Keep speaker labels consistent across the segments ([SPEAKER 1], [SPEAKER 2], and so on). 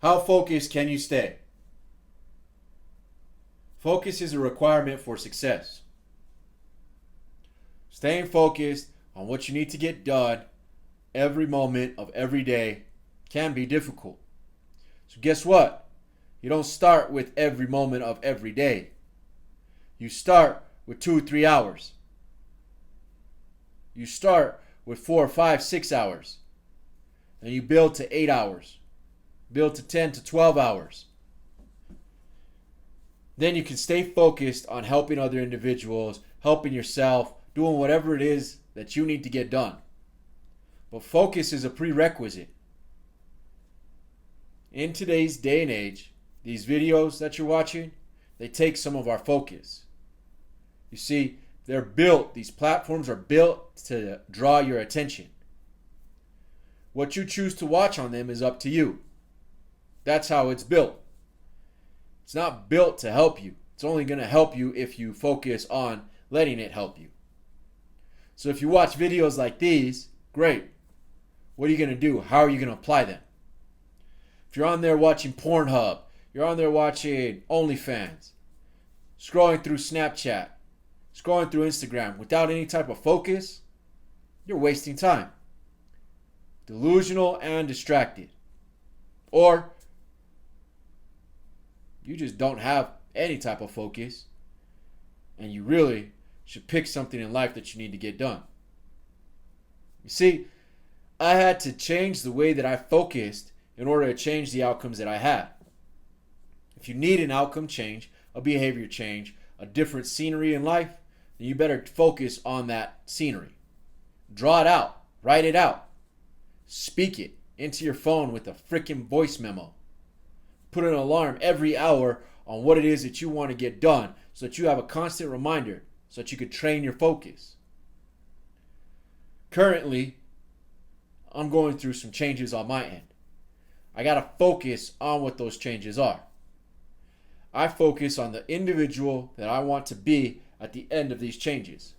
[SPEAKER 1] How focused can you stay? Focus is a requirement for success. Staying focused on what you need to get done every moment of every day can be difficult. So guess what? You don't start with every moment of every day. You start with 2-3 hours. You start with 4, 5, 6 hours. And you build to 8 hours. Build to 10 to 12 hours. Then you can stay focused on helping other individuals, helping yourself, doing whatever it is that you need to get done. But focus is a prerequisite. In today's day and age, these videos that you're watching, they take some of our focus. You see, these platforms are built to draw your attention. What you choose to watch on them is up to you. That's how it's built. It's not built to help you. It's only going to help you if you focus on letting it help you. So if you watch videos like these, great. What are you going to do? How are you going to apply them? If you're on there watching Pornhub, you're on there watching OnlyFans, scrolling through Snapchat, scrolling through Instagram without any type of focus, you're wasting time. Delusional and distracted. Or you just don't have any type of focus and you really should pick something in life that you need to get done. You see, I had to change the way that I focused in order to change the outcomes that I had. If you need an outcome change, a behavior change, a different scenery in life, then you better focus on that scenery. Draw it out. Write it out. Speak it into your phone with a freaking voice memo. Put an alarm every hour on what it is that you want to get done so that you have a constant reminder so that you could train your focus. Currently, I'm going through some changes on my end. I got to focus on what those changes are. I focus on the individual that I want to be at the end of these changes.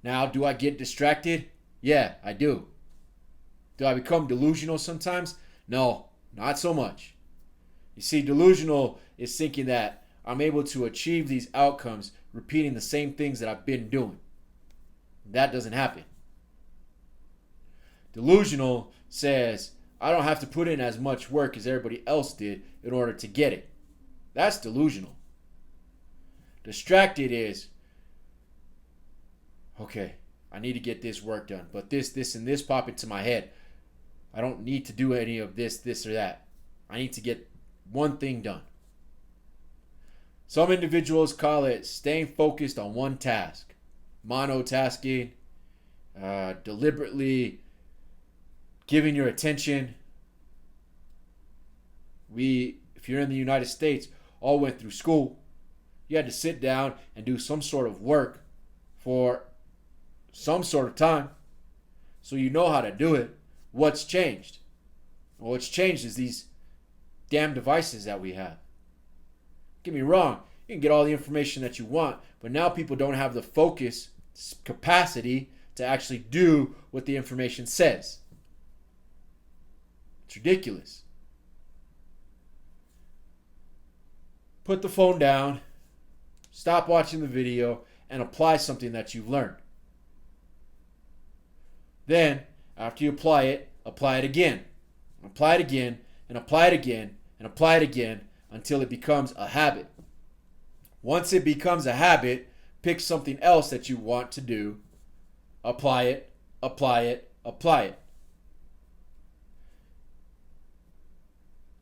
[SPEAKER 1] Now, do I get distracted? Yeah, I do. Do I become delusional sometimes? No, not so much. You see, delusional is thinking that I'm able to achieve these outcomes repeating the same things that I've been doing. That doesn't happen. Delusional says, I don't have to put in as much work as everybody else did in order to get it. That's delusional. Distracted is, okay, I need to get this work done, but this, and this pop into my head. I don't need to do any of this, or that. I need to get one thing done. Some individuals call it staying focused on one task. Monotasking, deliberately giving your attention. If you're in the United States, all went through school. You had to sit down and do some sort of work for some sort of time. So you know how to do it. What's changed? Well, what's changed is these damn devices that we have. Get me wrong, you can get all the information that you want, but now people don't have the focus capacity to actually do what the information says. It's ridiculous. Put the phone down, stop watching the video, and apply something that you've learned. Then, after you apply it again. Apply it again, and apply it again, and apply it again until it becomes a habit. Once it becomes a habit, pick something else that you want to do. Apply it, apply it, apply it.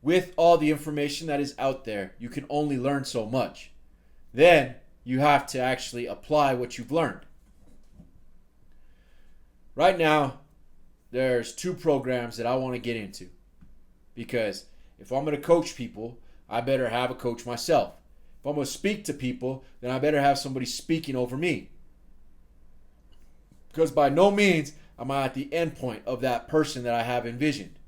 [SPEAKER 1] With all the information that is out there, you can only learn so much. Then you have to actually apply what you've learned. Right now, there's 2 programs that I want to get into. Because if I'm going to coach people, I better have a coach myself. If I'm going to speak to people, then I better have somebody speaking over me. Because by no means am I at the end point of that person that I have envisioned.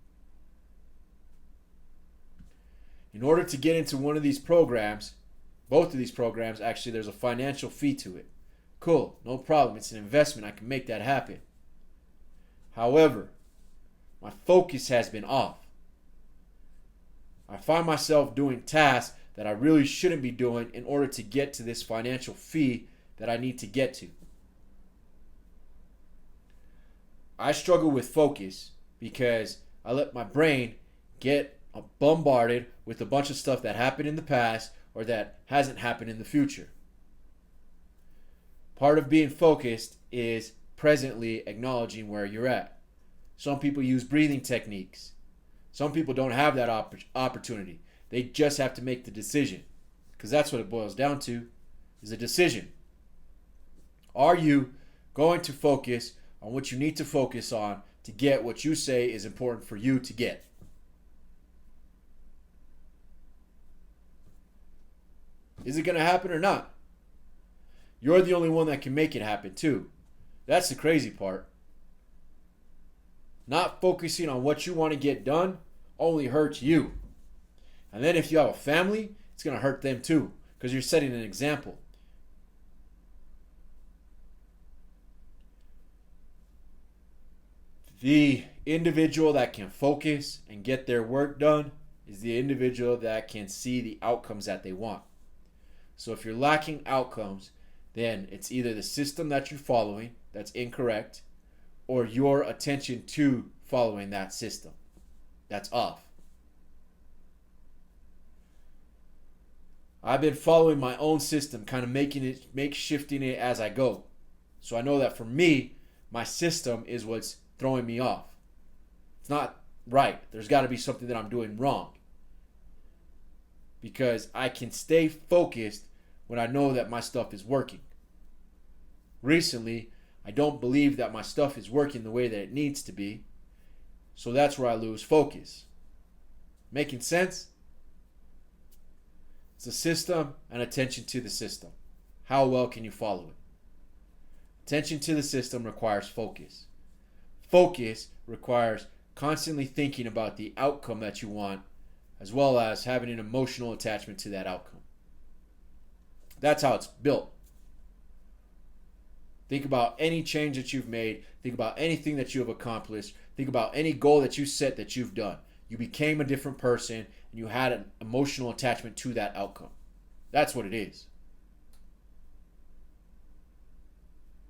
[SPEAKER 1] In order to get into one of these programs, both of these programs, actually, there's a financial fee to it. Cool, no problem. It's an investment. I can make that happen. However, My focus has been off. I find myself doing tasks that I really shouldn't be doing in order to get to this financial fee that I need to get to. I struggle with focus because I let my brain get bombarded with a bunch of stuff that happened in the past or that hasn't happened in the future. Part of being focused is presently acknowledging where you're at. Some people use breathing techniques. Some people don't have that opportunity. They just have to make the decision, because that's what it boils down to, is a decision. Are you going to focus on what you need to focus on to get what you say is important for you to get? Is it going to happen or not? You're the only one that can make it happen too. That's the crazy part. Not focusing on what you want to get done only hurts you. And then if you have a family, it's going to hurt them too, because you're setting an example. The individual that can focus and get their work done is the individual that can see the outcomes that they want. So if you're lacking outcomes, then it's either the system that you're following that's incorrect, or your attention to following that system that's off. I've been following my own system, kind of shifting it as I go. So I know that for me, my system is what's throwing me off. It's not right. There's got to be something that I'm doing wrong. Because I can stay focused when I know that my stuff is working. Recently, I don't believe that my stuff is working the way that it needs to be. So that's where I lose focus. Making sense? It's a system and attention to the system. How well can you follow it? Attention to the system requires focus. Focus requires constantly thinking about the outcome that you want, as well as having an emotional attachment to that outcome. That's how it's built. Think about any change that you've made. Think about anything that you have accomplished. Think about any goal that you set that you've done. You became a different person and you had an emotional attachment to that outcome. That's what it is.